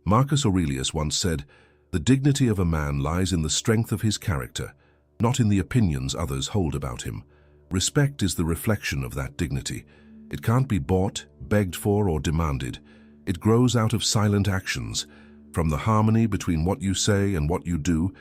Marcus Aurelius once said, "The dignity of a man lies in the strength of his character, not in the opinions others hold about him." Respect is the reflection of that dignity. It can't be bought, begged for, or demanded. It grows out of silent actions, from the harmony between what you say and what you do,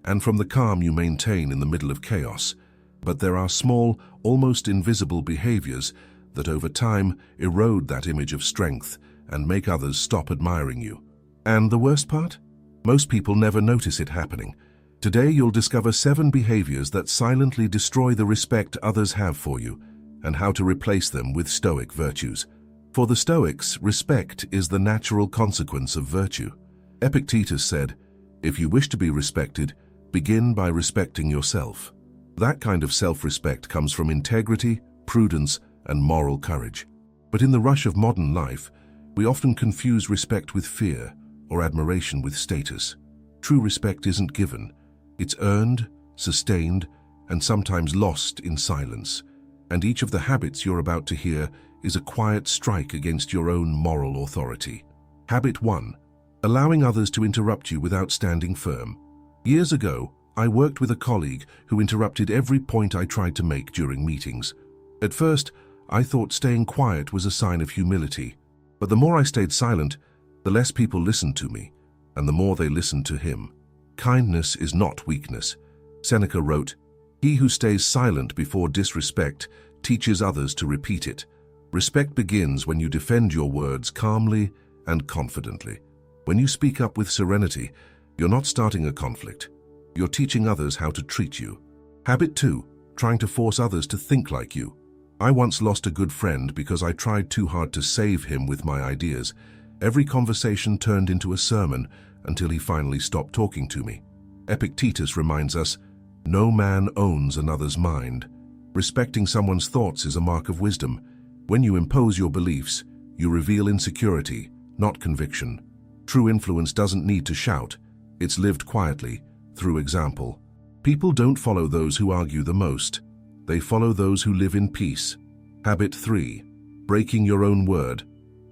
and from the calm you maintain in the middle of chaos. But there are small, almost invisible behaviors that over time erode that image of strength and make others stop admiring you. And the worst part? Most people never notice it happening. Today you'll discover 7 behaviors that silently destroy the respect others have for you, and how to replace them with Stoic virtues. For the Stoics, respect is the natural consequence of virtue. Epictetus said, "If you wish to be respected, begin by respecting yourself." That kind of self-respect comes from integrity, prudence, and moral courage. But in the rush of modern life, we often confuse respect with fear or admiration with status. True respect isn't given. It's earned, sustained, and sometimes lost in silence. And each of the habits you're about to hear is a quiet strike against your own moral authority. Habit 1. Allowing others to interrupt you without standing firm. Years ago, I worked with a colleague who interrupted every point I tried to make during meetings. At first, I thought staying quiet was a sign of humility. But the more I stayed silent, the less people listened to me, and the more they listened to him. Kindness is not weakness. Seneca wrote, "He who stays silent before disrespect teaches others to repeat it." Respect begins when you defend your words calmly and confidently. When you speak up with serenity, you're not starting a conflict. You're teaching others how to treat you. Habit 2. Trying to force others to think like you. I once lost a good friend because I tried too hard to save him with my ideas. Every conversation turned into a sermon until he finally stopped talking to me. Epictetus reminds us, "No man owns another's mind." Respecting someone's thoughts is a mark of wisdom. When you impose your beliefs, you reveal insecurity, not conviction. True influence doesn't need to shout. It's lived quietly, through example. People don't follow those who argue the most. They follow those who live in peace. Habit 3. Breaking your own word.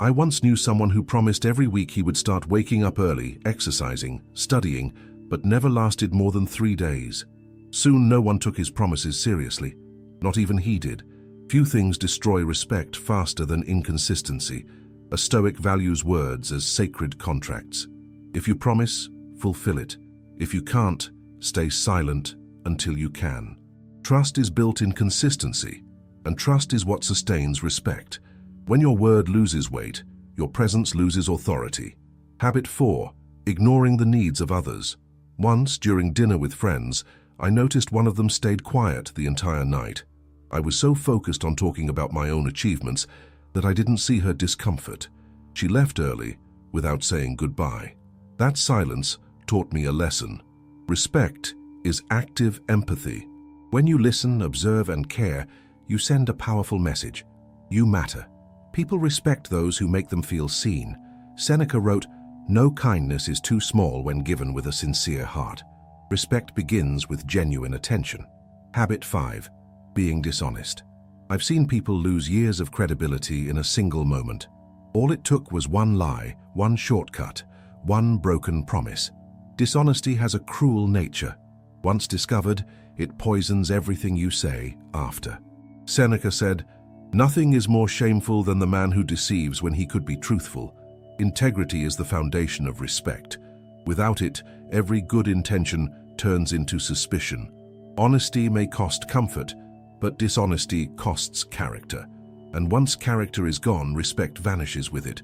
I once knew someone who promised every week he would start waking up early, exercising, studying, but never lasted more than 3 days. Soon no one took his promises seriously. Not even he did. Few things destroy respect faster than inconsistency. A Stoic values words as sacred contracts. If you promise, fulfill it. If you can't, stay silent until you can. Trust is built in consistency, and trust is what sustains respect. When your word loses weight, your presence loses authority. Habit 4. Ignoring the needs of others. Once, during dinner with friends, I noticed one of them stayed quiet the entire night. I was so focused on talking about my own achievements that I didn't see her discomfort. She left early without saying goodbye. That silence taught me a lesson. Respect is active empathy. When you listen, observe, and care, you send a powerful message. You matter. People respect those who make them feel seen. Seneca wrote, "No kindness is too small when given with a sincere heart." Respect begins with genuine attention. Habit 5. Being dishonest. I've seen people lose years of credibility in a single moment. All it took was one lie, one shortcut, one broken promise. Dishonesty has a cruel nature. Once discovered, it poisons everything you say after. Seneca said, "Nothing is more shameful than the man who deceives when he could be truthful." Integrity is the foundation of respect. Without it, every good intention turns into suspicion. Honesty may cost comfort, but dishonesty costs character. And once character is gone, respect vanishes with it.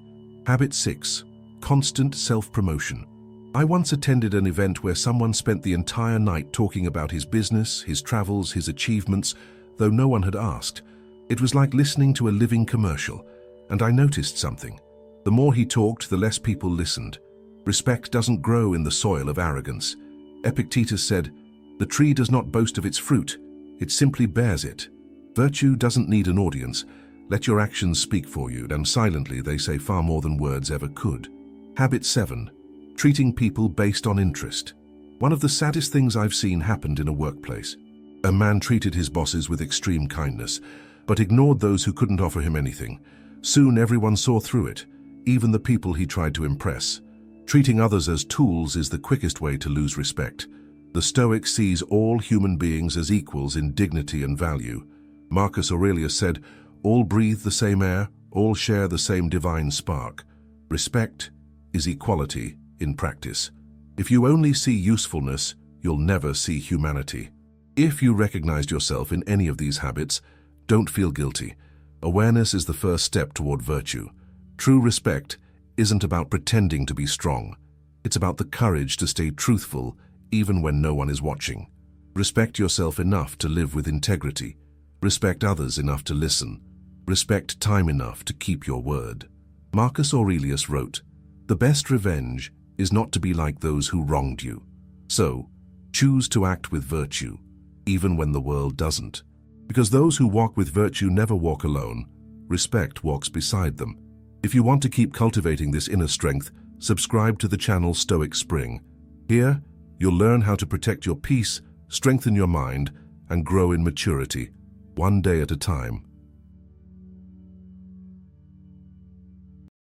Habit 6. Constant self-promotion. I once attended an event where someone spent the entire night talking about his business, his travels, his achievements, though no one had asked. It was like listening to a living commercial, and I noticed something. The more he talked, the less people listened. Respect doesn't grow in the soil of arrogance. Epictetus said, "The tree does not boast of its fruit, it simply bears it." Virtue doesn't need an audience. Let your actions speak for you, and silently they say far more than words ever could. Habit 7. Treating people based on interest. One of the saddest things I've seen happened in a workplace. A man treated his bosses with extreme kindness, but ignored those who couldn't offer him anything. Soon everyone saw through it, even the people he tried to impress. Treating others as tools is the quickest way to lose respect. The Stoic sees all human beings as equals in dignity and value. Marcus Aurelius said, "All breathe the same air, all share the same divine spark." Respect is equality in practice. If you only see usefulness, you'll never see humanity. If you recognized yourself in any of these habits, don't feel guilty. Awareness is the first step toward virtue. True respect isn't about pretending to be strong. It's about the courage to stay truthful even when no one is watching. Respect yourself enough to live with integrity. Respect others enough to listen. Respect time enough to keep your word. Marcus Aurelius wrote, "The best revenge is not to be like those who wronged you. So, choose to act with virtue, even when the world doesn't. Because those who walk with virtue never walk alone. Respect walks beside them." If you want to keep cultivating this inner strength, subscribe to the channel Stoic Spring. Here, you'll learn how to protect your peace, strengthen your mind, and grow in maturity, one day at a time.